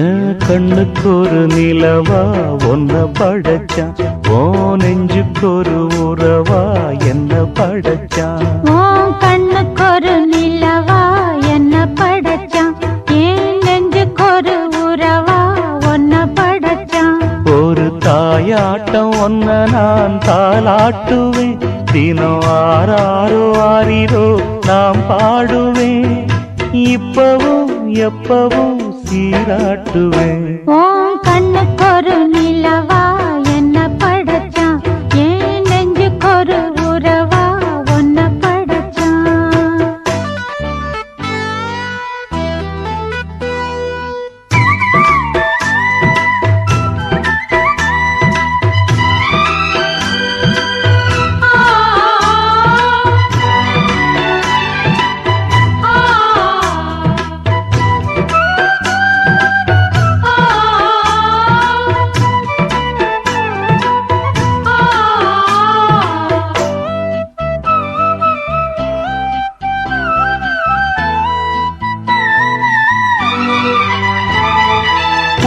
என் கண்ணுக்கு ஒரு நிலவா ஒன்ன படைச்சான், ஓ நெஞ்சுக்கு ஒரு உறவா என்ன படைச்சான். உன் கண்ணுக்கு ஒரு நிலவா என்ன படைச்சான், என் நெஞ்சுக்கு ஒரு உறவா ஒன்ன படைச்சான். ஒரு தாயாட்டம் ஒன்ன நான் தாலாட்டுவேன், தினம் ஆறாரோ ஆறிரோ நாம் பாடுவேன், இப்பவும் எப்பவும் சீராட்டுவேன். உன் கண்ணுக்கு ஒரு நிலவா என்ன படைச்சான், என் நெஞ்சுக்கு ஒரு உறவா ஒன்ன படைச்சான்.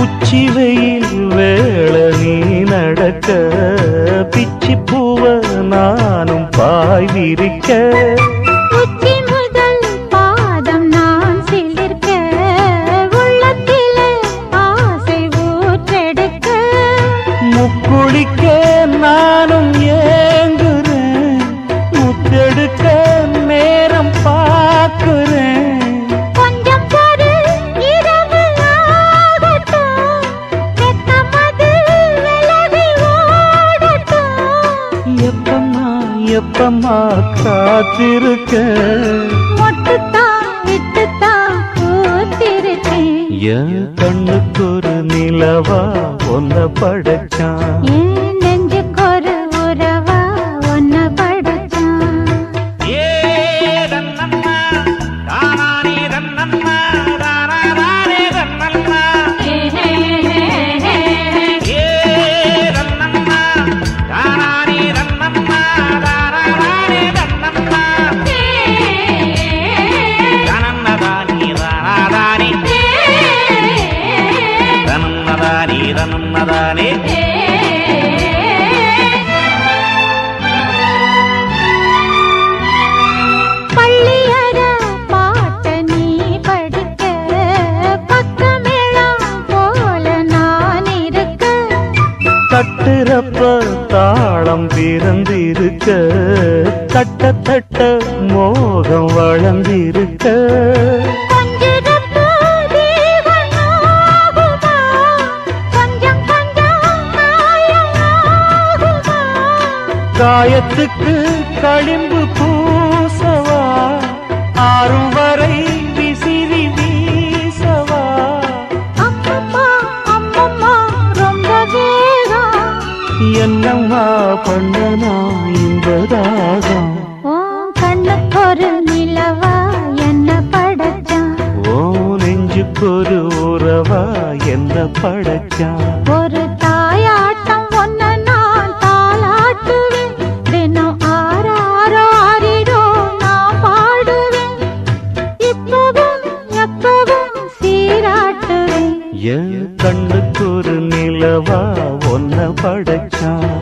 உச்சி வெயில் வேள நீ நடக்க, பிச்சி பூவ நானும் பாய் விரிக்க, உச்சி முதல் பாதம் நான் சிலிர்க்க, உள்ளத்திலே ஆசை ஊற்றெடுக்க, முக்குளிக்க நானும் ஏங்குறேன், முத்தெடுக்க நேரம் பார்க்கிறேன். கொஞ்சம் பொறு இரவு ஆகட்டும், வெட்கமது விலகி ஓடட்டும், எப்பம்மா எப்பம்மா காத்திருக்க, மொட்டுத்தான் விட்டுத்தான் பூத்திருக்கேன். என் கண்ணுக்கு ஒரு நிலவா ஒன்ன படைச்சான். என் நெஞ்சுக்கு ஒரு உறவா ஒன்ன படைச்சான். பள்ளியற பாட்ட நீ படிக்க, பக்கமேளம் போல நான் இருக்க, தட்டுறப்ப தாளம் பிறந்திருக்க, தட்ட தட்ட மோகம் வளர்ந்திருக்க, கொஞ்சிடப்போ தேவன் ஆகுமா, கொஞ்சம் கொஞ்சம் காயமாகுமா, காயத்துக்கு களிம்பு பூசவா, ஆறும் வரை விசிறி வீசவா. அம்மம்மா அம்மம்மா ரொம்ப வேகம், என்னம்மா பண்ணனா இன்பதாகம். உன் கண்ணுக்கு ஒரு நிலவா என்ன படைச்சான், ஓ நெஞ்சுக்கு ஒரு உறவா என்ன படைச்சான். ஒரு தாயாட்டம் ஒன்ன நான் தாலாட்டுவேன், தினம் ஆறாரோ ஆறிரோ நான் பாடுவேன், இப்பவும் எப்பவும் சீராட்டுவேன். என் கண்ணுக்கு ஒரு நிலவா ஒன்ன படைச்சான்.